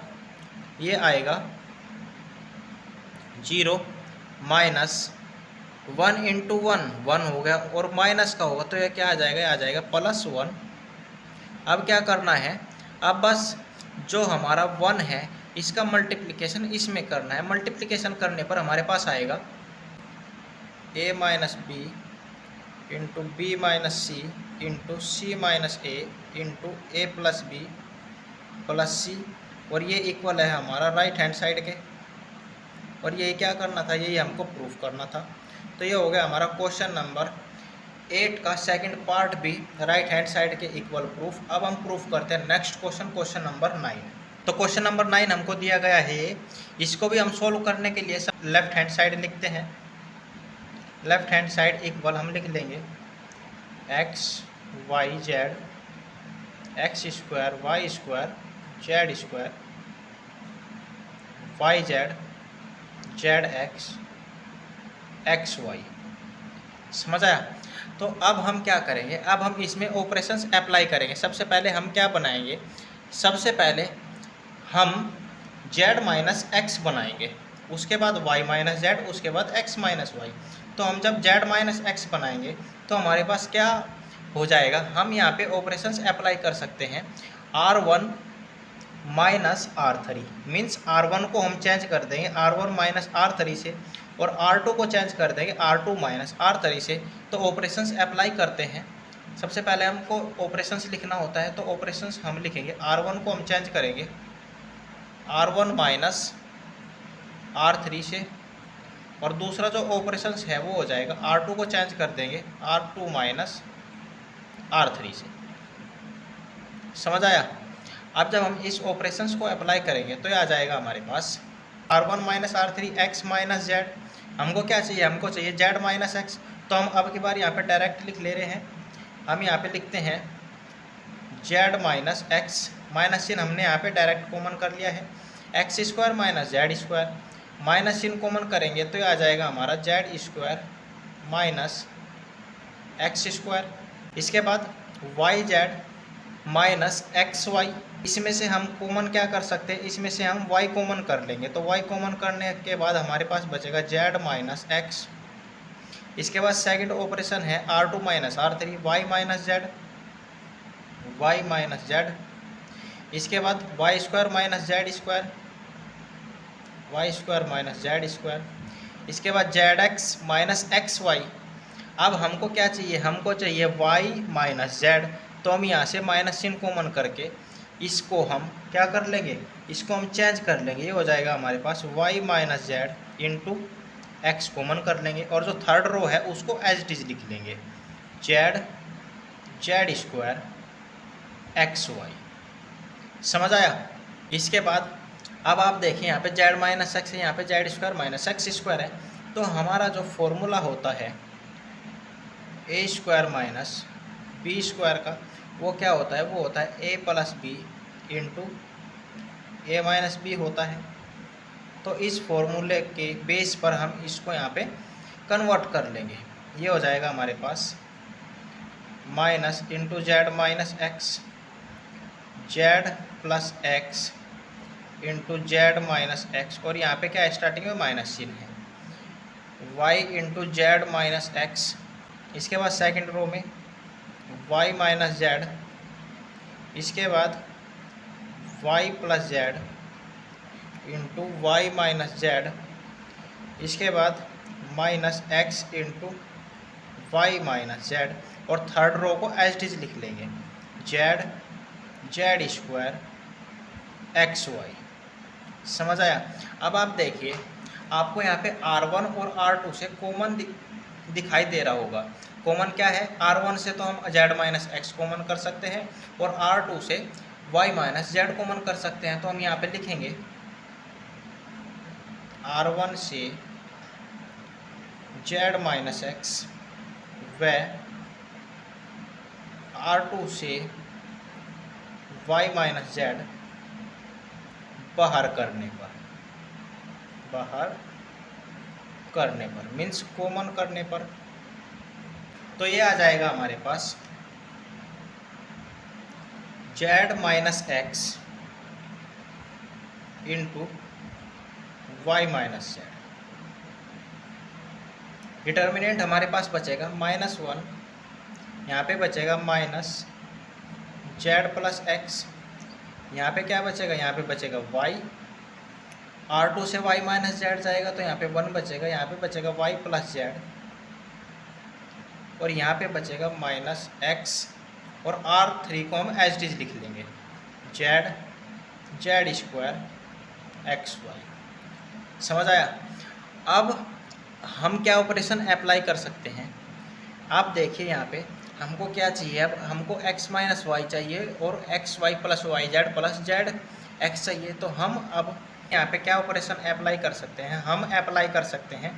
ये आएगा 0 माइनस 1 इंटू 1 हो गया और माइनस का होगा तो यह क्या आ जाएगा, आ जाएगा +1। अब क्या करना है, अब बस जो हमारा 1 है इसका मल्टीप्लिकेशन इसमें करना है। मल्टीप्लिकेशन करने पर हमारे पास आएगा a minus B into B minus C into C minus A into A plus B plus C, और ये इक्वल है हमारा राइट हैंड साइड के, और ये क्या करना था, यही हमको प्रूफ करना था। तो ये हो गया हमारा क्वेश्चन नंबर 8 का सेकंड पार्ट भी राइट हैंड साइड के इक्वल प्रूफ। अब हम प्रूफ करते हैं नेक्स्ट क्वेश्चन, क्वेश्चन नंबर 9। तो क्वेश्चन नंबर 9 हमको दिया गया है, इसको भी हम सोल्व करने के लिए सब लेफ्ट हैंड साइड लिखते हैं। लेफ्ट हैंड साइड इक्वल हम लिख लेंगे x y z x square y square z square y z z x x y। समझ आया? तो अब हम क्या करेंगे, अब हम इसमें ऑपरेशंस अप्लाई करेंगे। सबसे पहले हम क्या बनाएंगे, सबसे पहले हम z माइनस एक्स बनाएंगे, उसके बाद y माइनस z, उसके बाद x माइनस वाई। तो हम जब z माइनस एक्स बनाएंगे तो हमारे पास क्या हो जाएगा, हम यहाँ पे ऑपरेशंस अप्लाई कर सकते हैं। R1 minus R3 means R1 को हम चेंज कर देंगे R1 माइनस R3 से, और R2 को चेंज कर देंगे R2 माइनस R3 से। तो ऑपरेशंस अप्लाई करते हैं। सबसे पहले हमको ऑपरेशंस लिखना होता है, तो ऑपरेशंस हम लिखेंगे R1 को हम चेंज करेंगे R1 माइनस R3 से, और दूसरा जो ऑपरेशंस है वो हो जाएगा R2 को चेंज कर देंगे R2 माइनस R3 से। समझ आया? अब जब हम इस ऑपरेशंस को अप्लाई करेंगे तो ये आ जाएगा हमारे पास R1 minus R3 x minus z। हमको क्या चाहिए, हमको चाहिए z माइनस एक्स। तो हम अब की बार यहाँ पे डायरेक्ट लिख ले रहे हैं। हम यहाँ पे लिखते हैं z माइनस एक्स, माइनस चिन्ह हमने यहाँ पे डायरेक्ट कॉमन कर लिया है, X square minus Z square, minus चिन्ह कॉमन करेंगे तो ये आ जाएगा हमारा Z square minus X square. इसके बाद Y Z minus X Y, इसमें से हम कॉमन क्या कर सकते हैं, इसमें से हम y कॉमन कर लेंगे। तो y कॉमन करने के बाद हमारे पास बचेगा z माइनस एक्स। इसके बाद सेकंड ऑपरेशन है R2 minus R3 y minus z। इसके बाद y square minus Z square, y square minus Z square. इसके बाद zx माइनस एक्स वाई। अब हमको क्या चाहिए, हमको चाहिए y माइनस जेड। तो हम यहाँ से माइनस चिन्ह कॉमन करके इसको हम क्या कर लेंगे, इसको हम चेंज कर लेंगे। ये हो जाएगा हमारे पास y minus Z into x common कर लेंगे, और जो थर्ड रो है उसको एज इट इज लिख लेंगे जेड स्क्वायर एक्स वाई। समझ आया? इसके बाद अब आप देखिए यहाँ पे जेड माइनस एक्स है, यहाँ पे Z square minus X square है। तो हमारा जो फॉर्मूला होता है ए स्क्वायर माइनस बी स्क्वायर का, वो क्या होता है, वो होता है ए प्लस बी इंटू ए माइनस बी होता है। तो इस फॉर्मूले के बेस पर हम इसको यहाँ पे कन्वर्ट कर लेंगे। ये हो जाएगा हमारे पास minus into Z minus X, Z plus X into Z minus X, और यहाँ पे क्या स्टार्टिंग में माइनस चिन्ह है, Y into Z minus X. इसके बाद सेकेंड रो में वाई माइनस जेड, इसके बाद Y plus Z into Y minus Z, इसके बाद minus X into Y minus Z, और थर्ड रो को एज इट इज लिख लेंगे Z Z square X Y. समझ आया? अब आप देखिए, आपको यहाँ पे R1 और R2 से कॉमन दिखाई दे रहा होगा। कॉमन क्या है? R1 से तो हम z माइनस एक्स कॉमन कर सकते हैं और R2 से y माइनस जेड कॉमन कर सकते हैं। तो हम यहाँ पे लिखेंगे R1 से z माइनस एक्स व R2 से y माइनस जेड बाहर करने पर मीन्स कॉमन करने पर, तो ये आ जाएगा हमारे पास z minus X into Y minus Z. Determinant हमारे पास बचेगा -1, यहाँ पे बचेगा माइनस जेड प्लस एक्स, यहाँ पे क्या बचेगा? यहाँ पे बचेगा y, R2 से y माइनस जेड जाएगा तो यहाँ पे 1 बचेगा, यहाँ पे बचेगा y प्लस जेड, और यहाँ पे बचेगा माइनस एक्स, और R3 को हम एज इट इज लिख लेंगे Z Z square X Y. समझ आया? अब हम क्या ऑपरेशन अप्लाई कर सकते हैं? आप देखिए यहाँ पे हमको क्या चाहिए, अब हमको x माइनस वाई चाहिए और X Y plus Y Z plus Z X चाहिए। तो हम अब यहाँ पे क्या ऑपरेशन अप्लाई कर सकते हैं? हम अप्लाई कर सकते हैं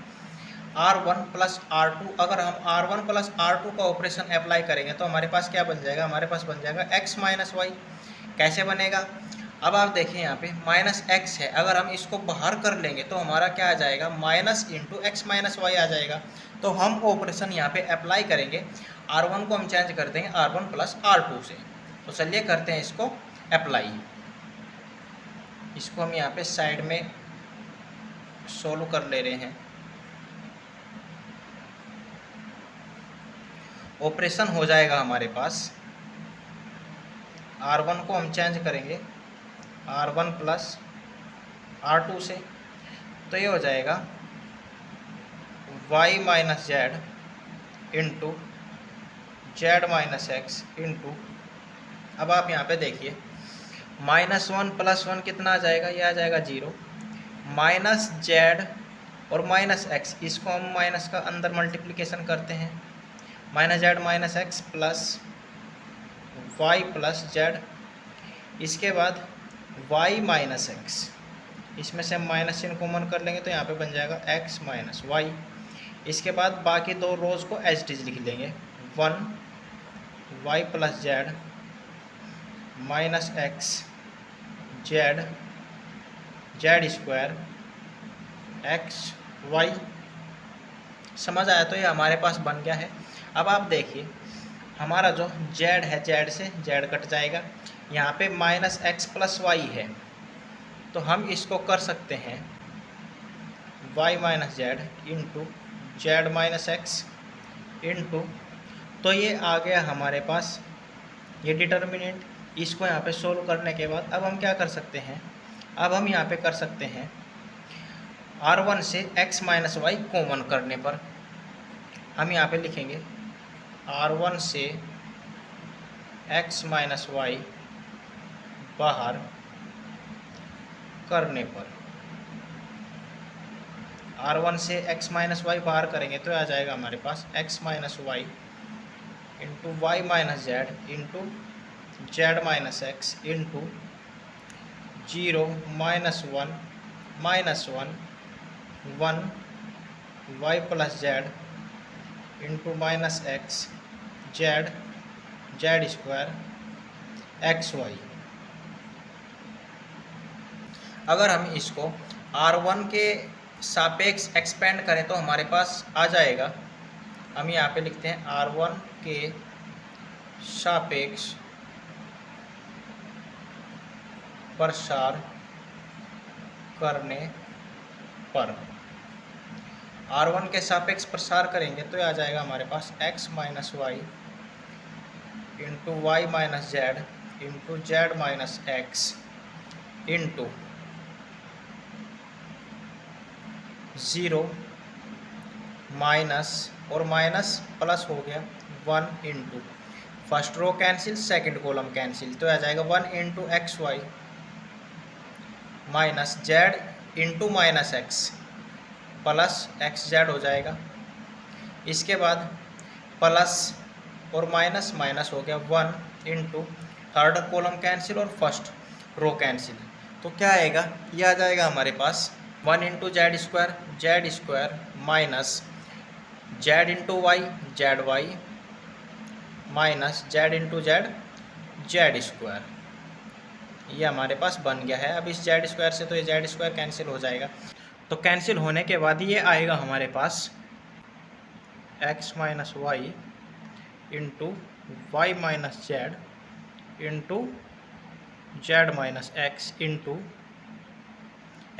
R1 प्लस R2। अगर हम R1 प्लस R2 का ऑपरेशन अप्लाई करेंगे तो हमारे पास क्या बन जाएगा? हमारे पास बन जाएगा x माइनस वाई। कैसे बनेगा? अब आप देखिए यहाँ पे माइनस एक्स है, अगर हम इसको बाहर कर लेंगे तो हमारा क्या आ जाएगा? Minus into X minus Y आ जाएगा। तो हम ऑपरेशन यहाँ पे अप्लाई करेंगे, R1 को हम चेंज कर देंगे R1 प्लस R2 से। तो चलिए करते हैं इसको अप्लाई। इसको हम यहाँ पे साइड में सोल्व कर ले रहे हैं। ऑपरेशन हो जाएगा हमारे पास, R1 को हम चेंज करेंगे R1 प्लस R2 से, तो ये हो जाएगा y minus Z into Z minus X into, अब आप यहाँ पे देखिए -1 प्लस 1 कितना आ जाएगा? ये आ जाएगा 0, माइनस जेड और माइनस एक्स, इसको हम माइनस का अंदर मल्टीप्लिकेशन करते हैं, minus Z minus X plus Y plus Z, इसके बाद y माइनस एक्स, इसमें से हम माइनस चिन्ह कॉमन कर लेंगे तो यहाँ पे बन जाएगा x माइनस वाई। इसके बाद बाकी दो रोज को एज इट इज लिख लेंगे 1 y plus Z minus X Z Z square X Y. समझ आया? तो ये हमारे पास बन गया है। अब आप देखिए हमारा जो z है, z से z कट जाएगा, यहाँ पे माइनस एक्स प्लस वाई है, तो हम इसको कर सकते हैं y minus Z into Z minus X into, तो ये आ गया हमारे पास ये डिटर्मिनेंट। इसको यहाँ पे सोल्व करने के बाद अब हम क्या कर सकते हैं? अब हम यहाँ पे कर सकते हैं R1 से x माइनस वाई कॉमन करने पर हम यहाँ पे लिखेंगे R1 से x माइनस वाई बाहर करने पर, R1 से x माइनस वाई बाहर करेंगे तो आ जाएगा हमारे पास x minus Y into Y minus Z into Z minus X into 0 -1 -1 1 Y plus Z into minus X Z Z square X Y. अगर हम इसको R1 के सापेक्ष एक्सपेंड करें तो हमारे पास आ जाएगा, हम यहाँ पे लिखते हैं R1 के सापेक्ष प्रसार करने पर, R1 के सापेक्ष प्रसार करेंगे तो आ जाएगा हमारे पास x minus Y into Y minus Z into Z minus X into 0 minus और माइनस प्लस हो गया 1 into first row cancel second column cancel, तो आ जाएगा 1 into X Y minus Z into minus X plus X Z हो जाएगा। इसके बाद प्लस और माइनस माइनस हो गया 1 इंटू थर्ड कॉलम कैंसिल और फर्स्ट रो कैंसिल, तो क्या आएगा, ये आ जाएगा हमारे पास 1 into Z square minus Z into Y Z Y minus Z into Z Z square, ये हमारे पास बन गया है। अब इस जेड स्क्वायर से तो ये जेड स्क्वायर कैंसिल हो जाएगा, तो कैंसिल होने के बाद ये आएगा हमारे पास X minus Y into Y minus Z into Z minus X into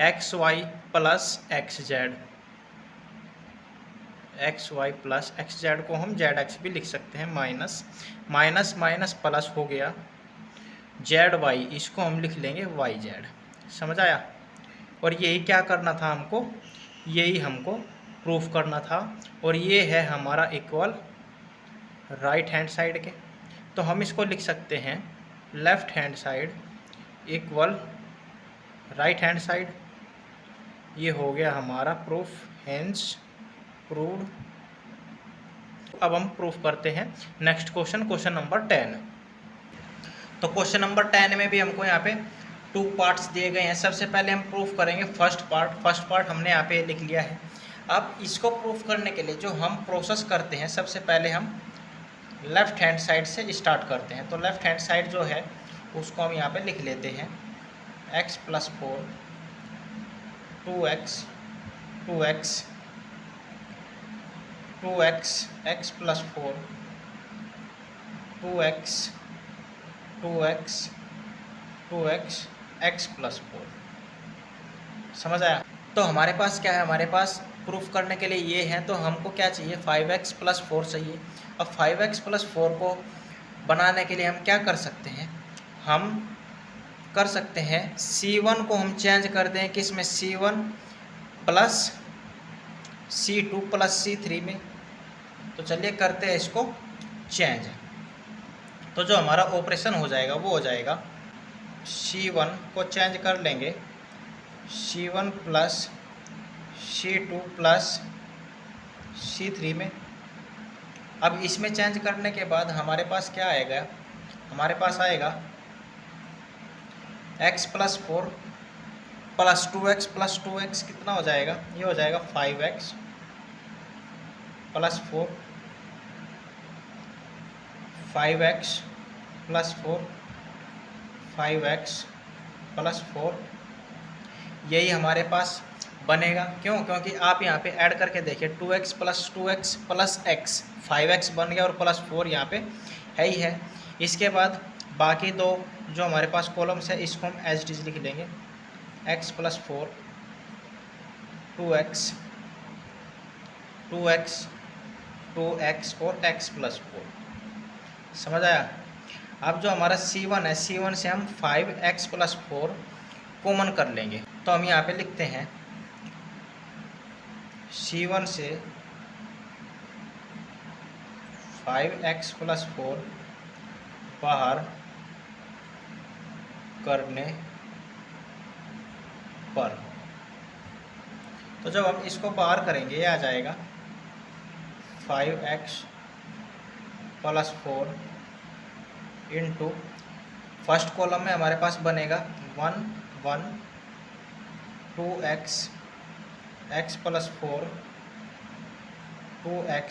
X Y plus X Z, X Y plus X Z को हम जेड एक्स भी लिख सकते हैं, माइनस माइनस माइनस प्लस हो गया जेड वाई, इसको हम लिख लेंगे वाई जेड। समझ आया? और यही क्या करना था हमको, यही हमको प्रूफ करना था। और ये है हमारा इक्वल राइट हैंड साइड के, तो हम इसको लिख सकते हैं left hand side equal right hand side. ये हो गया हमारा प्रूफ, हेंस प्रूव्ड। अब हम प्रूफ करते हैं नेक्स्ट क्वेश्चन नंबर 10। तो क्वेश्चन नंबर 10 में भी हमको यहाँ पे 2 पार्ट्स दिए गए हैं। सबसे पहले हम प्रूफ करेंगे फर्स्ट पार्ट हमने यहाँ पे लिख लिया है। अब इसको प्रूफ करने के लिए जो हम प्रोसेस करते हैं, सबसे पहले हम लेफ्ट हैंड साइड से स्टार्ट करते हैं। तो लेफ्ट हैंड साइड जो है उसको हम यहाँ पे लिख लेते हैं x plus 4 2x x plus 4 2x x plus 4। समझ आया? तो हमारे पास क्या है, हमारे पास प्रूफ करने के लिए ये है, तो हमको क्या चाहिए 5x प्लस 4 चाहिए। अब 5x प्लस 4 को बनाने के लिए हम क्या कर सकते हैं, हम कर सकते हैं C1 को हम चेंज कर दें किस में, C1 plus C2 plus C3 में। तो चलिए करते हैं इसको चेंज। तो जो हमारा ऑपरेशन हो जाएगा वो हो जाएगा C1 को चेंज कर लेंगे C1 plus C2 plus C3 में। अब इसमें चेंज करने के बाद हमारे पास क्या आएगा, हमारे पास आएगा x प्लस 4 प्लस 2x कितना हो जाएगा, ये हो जाएगा 5x plus 4 5x plus 4 5x plus 4, यही हमारे पास बनेगा। क्यों? क्योंकि आप यहाँ पे ऐड करके देखिए 2x प्लस x 5x बन गया और प्लस 4 यहाँ पे है ही है। इसके बाद बाकी दो जो हमारे पास कॉलम्स है इसको हम एज इट इज लिख लेंगे x प्लस 4 2x और x प्लस 4। समझ आया? अब जो हमारा C1 है, C1 से हम 5x प्लस 4 कॉमन कर लेंगे। तो हम यहाँ पे लिखते हैं C1 से 5x प्लस 4 बाहर करने पर, तो जब हम इसको बाहर करेंगे ये आ जाएगा 5x plus 4 into first column में हमारे पास बनेगा 1 1 2x x plus 4 2x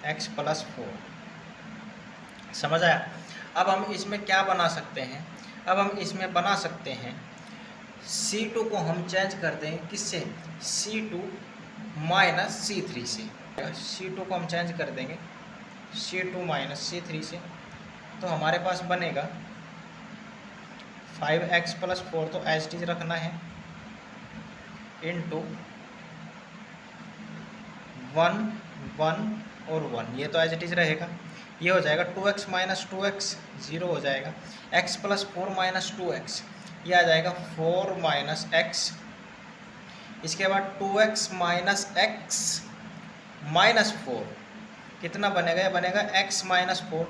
x plus 4। समझ आया? अब हम इसमें क्या बना सकते हैं, अब हम इसमें बना सकते हैं C2 को हम चेंज कर देंगे किससे, C2 माइनस C3 से। C2 को हम चेंज कर देंगे C2 माइनस C3 से, तो हमारे पास बनेगा 5x प्लस 4 तो एज इट इज रखना है इंटू 1 1 और 1, ये तो एज इट इज़ रहेगा। ये हो जाएगा 2x माइनस 2x 0 हो जाएगा। x प्लस 4 माइनस 2x, ये आ जाएगा 4 माइनस x। इसके बाद 2x माइनस x माइनस 4 कितना बनेगा, ये बनेगा x माइनस 4।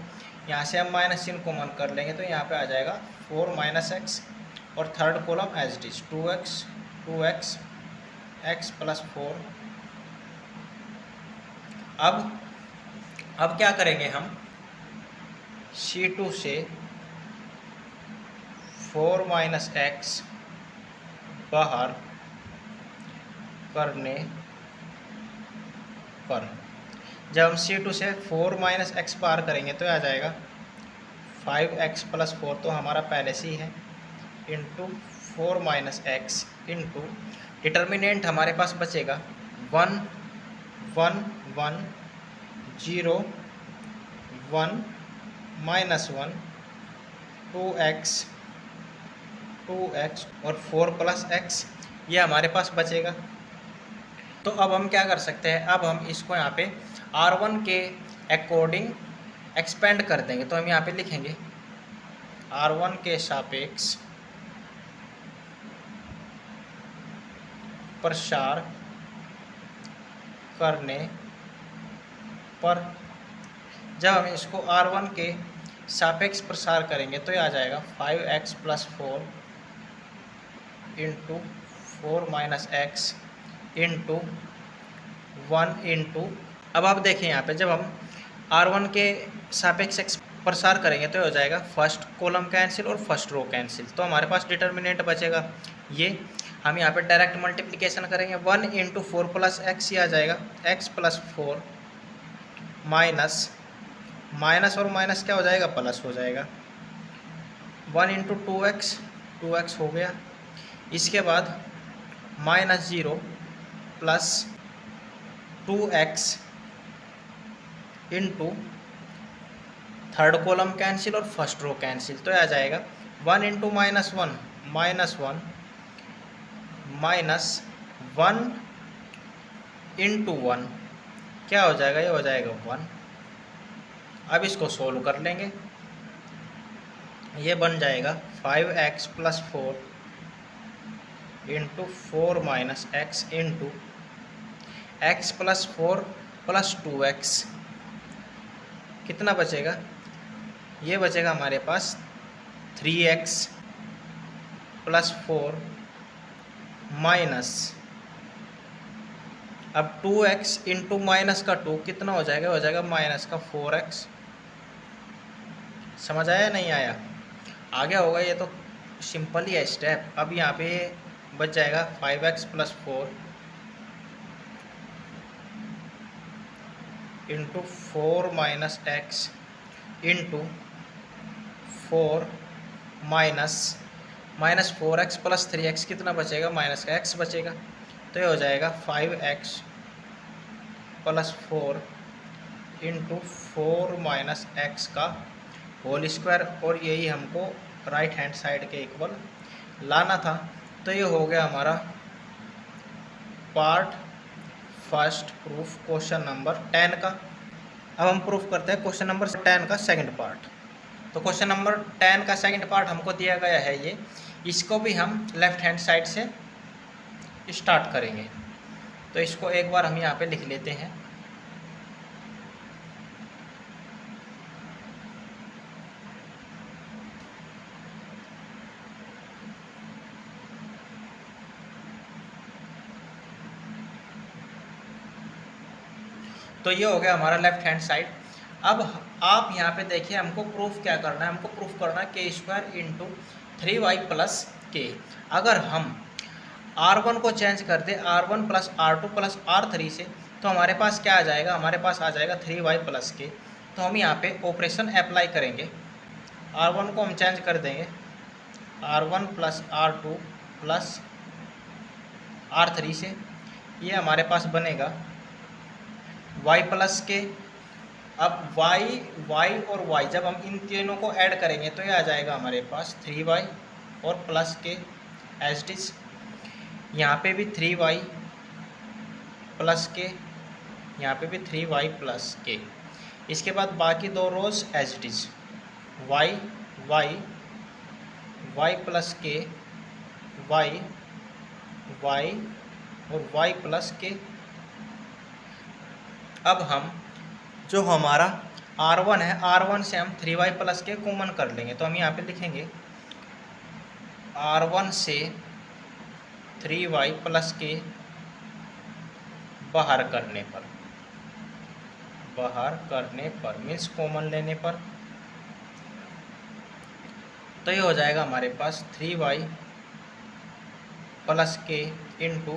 यहाँ से हम माइनस चिन्ह कॉमन कर लेंगे तो यहाँ पे आ जाएगा 4 माइनस x, और third column as it is 2x x plus 4। अब क्या करेंगे हम, C2 से 4 माइनस x बाहर करने पर, जब हम C2 से 4 माइनस एक्स बाहर करेंगे तो आ जाएगा 5x प्लस 4, तो हमारा पहले से ही है, into 4 minus X into determinant हमारे पास बचेगा 1 1 1 0 1 माइनस 1 2x और 4 प्लस x, ये हमारे पास बचेगा। तो अब हम क्या कर सकते हैं, अब हम इसको यहाँ पे R1 के अकॉर्डिंग एक्सपेंड कर देंगे। तो हम यहाँ पे लिखेंगे R1 के सापेक्ष प्रसार करने पर, जब हम इसको R1 के सापेक्ष प्रसार करेंगे तो ये आ जाएगा 5x plus 4 into 4 minus X into 1 into, अब आप देखें यहाँ पे जब हम R1 के सापेक्ष x प्रसार करेंगे तो हो जाएगा फर्स्ट कॉलम कैंसिल और फर्स्ट रो कैंसिल, तो हमारे पास डिटर्मिनेंट बचेगा। ये हम यहाँ पे डायरेक्ट मल्टीप्लिकेशन करेंगे, 1 इंटू 4 प्लस एक्स, ये आ जाएगा x प्लस 4 माइनस और माइनस क्या हो जाएगा, प्लस हो जाएगा। 1 इंटू 2x हो गया। इसके बाद minus 0 plus 2x into third column cancel और फर्स्ट रो कैंसिल, तो आ जाएगा 1 into minus 1 minus 1 minus 1 into 1 क्या हो जाएगा, ये हो जाएगा 1। अब इसको सोल्व कर लेंगे, ये बन जाएगा 5x plus 4 into 4 minus X into x plus 4 plus 2x, कितना बचेगा, ये बचेगा हमारे पास 3x प्लस 4 माइनस, अब 2x इंटू माइनस का 2 कितना हो जाएगा, हो जाएगा माइनस का 4x। समझ आया नहीं आया, आ गया होगा, ये तो सिंपल ही है स्टेप। अब यहाँ पे बच जाएगा 5x plus 4 into 4 minus X into 4 minus 4x plus 3x, कितना बचेगा, माइनस का x बचेगा, तो ये हो जाएगा 5x plus 4 into 4 minus x का होल स्क्वायर, और यही हमको राइट हैंड साइड के इक्वल लाना था। तो ये हो गया हमारा part first proof question number 10 का। अब हम प्रूफ करते हैं क्वेश्चन नंबर 10 का सेकंड पार्ट। तो क्वेश्चन नंबर 10 का सेकंड पार्ट हमको दिया गया है ये, इसको भी हम लेफ्ट हैंड साइड से स्टार्ट करेंगे। तो इसको एक बार हम यहाँ पे लिख लेते हैं। तो ये हो गया हमारा लेफ्ट हैंड साइड। अब आप यहाँ पे देखिए, हमको प्रूफ क्या करना है, हमको प्रूफ करना है के स्क्वायर इंटू 3y प्लस के। अगर हम R1 को चेंज कर दे R1 plus R2 plus R3 से, तो हमारे पास क्या आ जाएगा, हमारे पास आ जाएगा 3y प्लस के। तो हम यहाँ पे ऑपरेशन अप्लाई करेंगे, R1 को हम चेंज कर देंगे R1 plus R2 plus R3 से, ये हमारे पास बनेगा y प्लस के। अब y और y जब हम इन तीनों को ऐड करेंगे तो ये आ जाएगा हमारे पास 3y और प्लस के एज इट इज। यहाँ पे भी 3y प्लस के, यहाँ पे भी 3y प्लस के। इसके बाद बाकी दो rows as it is, Y Y Y plus K, Y Y और वाई प्लस के। अब हम जो हमारा R1 है, R1 से हम 3y प्लस के कॉमन कर लेंगे, तो हम यहाँ पे लिखेंगे R1 से 3y प्लस के बाहर करने पर मीन्स कॉमन लेने पर, तो ये हो जाएगा हमारे पास 3y plus K into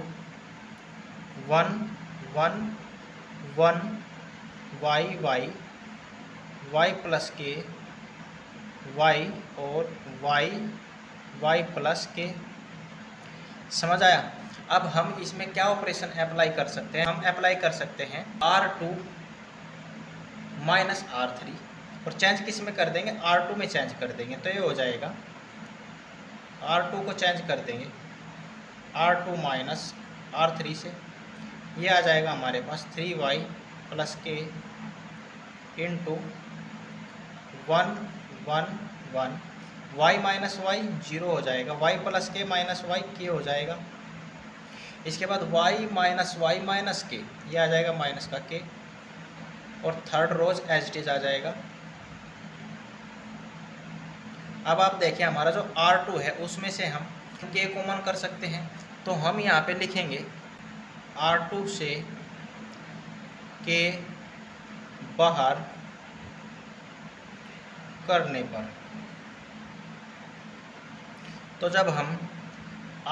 1 1 1 Y Y Y plus K Y और वाई वाई प्लस के। समझ आया? अब हम इसमें क्या ऑपरेशन अप्लाई कर सकते हैं? हम अप्लाई कर सकते हैं R2 माइनस R3, और चेंज किस में कर देंगे? R2 में चेंज कर देंगे, तो ये हो जाएगा R2 को चेंज कर देंगे R2 माइनस R3 से, ये आ जाएगा हमारे पास 3y plus K into 1 1 1 y minus Y 0 हो जाएगा, y प्लस के माइनस वाई के हो जाएगा। इसके बाद y माइनस वाई माइनस के, ये आ जाएगा माइनस का के, और third rows as it is आ जाएगा। अब आप देखिए हमारा जो R2 है उसमें से हम के कॉमन कर सकते हैं, तो हम यहाँ पे लिखेंगे R2 से के बाहर करने पर। तो जब हम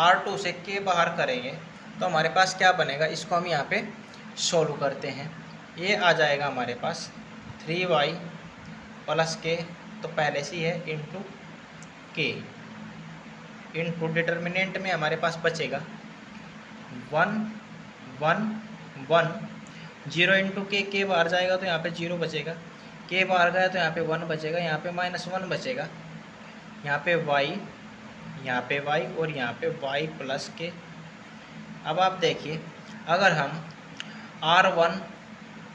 R2 से के बाहर करेंगे तो हमारे पास क्या बनेगा? इसको हम यहाँ पे सोल्व करते हैं। ये आ जाएगा हमारे पास 3y प्लस के, तो पहले से ही है, इंटू के, इंटू डिटर्मिनेंट में हमारे पास बचेगा 1 1 1 0 इंटू के बाहर जाएगा तो यहाँ पे 0 बचेगा, के बाहर गया तो यहाँ पे 1 बचेगा, यहाँ पे माइनस 1 बचेगा, यहाँ पे y, यहाँ पे y और यहाँ पे y प्लस के। अब आप देखिए अगर हम R1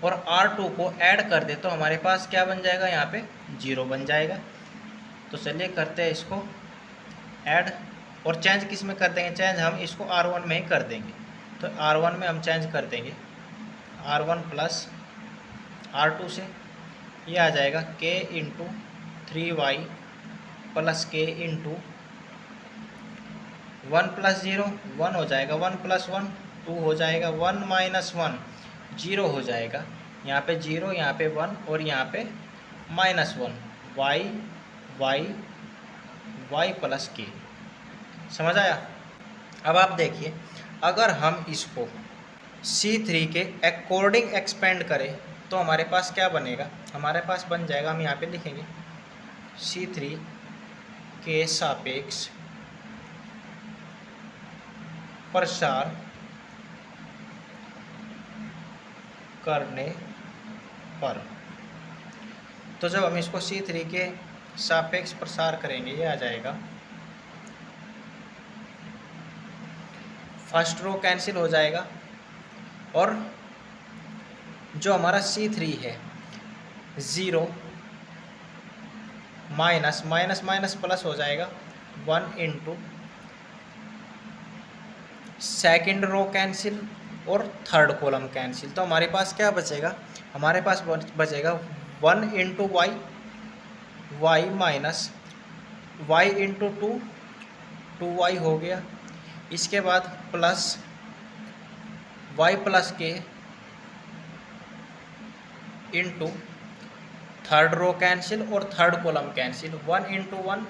और R2 को ऐड कर दे तो हमारे पास क्या बन जाएगा? यहाँ पे 0 बन जाएगा। तो चलिए करते हैं इसको ऐड, और चेंज किस में कर देंगे? चेंज हम इसको R1 में ही कर देंगे, तो R1 में हम चेंज कर देंगे R1 प्लस R2 से, ये आ जाएगा k into 3y plus K into 1 plus 0 1 हो जाएगा, 1 प्लस 1 2 हो जाएगा, 1 माइनस 1 0 हो जाएगा, यहाँ पे 0 यहाँ पे 1 और यहाँ पे minus 1 y y y plus K. समझ आया? अब आप देखिए अगर हम इसको C3 के अकॉर्डिंग एक्सपेंड करें तो हमारे पास क्या बनेगा? हमारे पास बन जाएगा, हम यहाँ पे लिखेंगे C3 के सापेक्ष प्रसार करने पर। तो जब हम इसको C3 के सापेक्ष प्रसार करेंगे, ये आ जाएगा, फर्स्ट रो कैंसिल हो जाएगा, और जो हमारा C3 है 0 माइनस माइनस माइनस प्लस हो जाएगा 1 इंटू सेकेंड रो कैंसिल और थर्ड कॉलम कैंसिल। तो हमारे पास क्या बचेगा? हमारे पास बचेगा 1 into Y, Y minus Y into 2 2y हो गया। इसके बाद plus y plus K into third row cancel और थर्ड कॉलम कैंसिल, 1 इंटू 1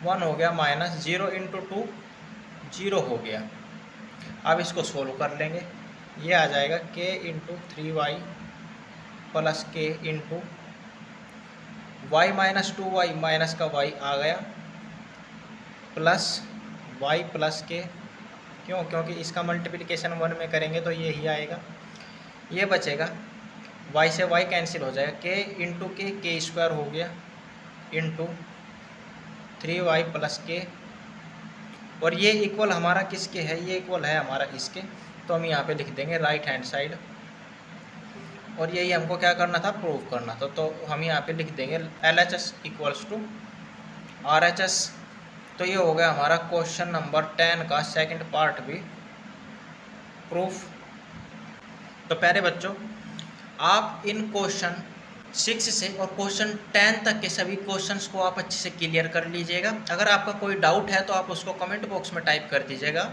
1 हो गया, माइनस 0 इंटू 2 0 हो गया। अब इसको सोल्व कर लेंगे, ये आ जाएगा k into 3y plus K into y minus 2y, minus का y आ गया, प्लस y प्लस के, क्यों? क्योंकि इसका मल्टीप्लिकेशन 1 में करेंगे तो ये ही आएगा। ये बचेगा, y से y कैंसिल हो जाएगा, k इंटू के स्क्वायर हो गया इंटू 3y प्लस के, और ये इक्वल हमारा किसके है? ये इक्वल है हमारा इसके, तो हम यहाँ पे लिख देंगे राइट हैंड साइड और यही हमको क्या करना था, प्रूव करना था। तो हम यहाँ पे लिख देंगे LHS इक्वल्स टू RHS। तो ये हो गया हमारा क्वेश्चन नंबर 10 का सेकंड पार्ट भी प्रूफ। तो प्यारे बच्चों, आप इन क्वेश्चन 6 से और क्वेश्चन 10 तक के सभी क्वेश्चंस को आप अच्छे से क्लियर कर लीजिएगा। अगर आपका कोई डाउट है तो आप उसको कमेंट बॉक्स में टाइप कर दीजिएगा,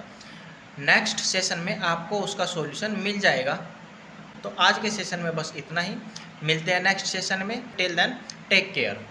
नेक्स्ट सेशन में आपको उसका सॉल्यूशन मिल जाएगा। तो आज के सेशन में बस इतना ही, मिलते हैं नेक्स्ट सेशन में। Till then take care.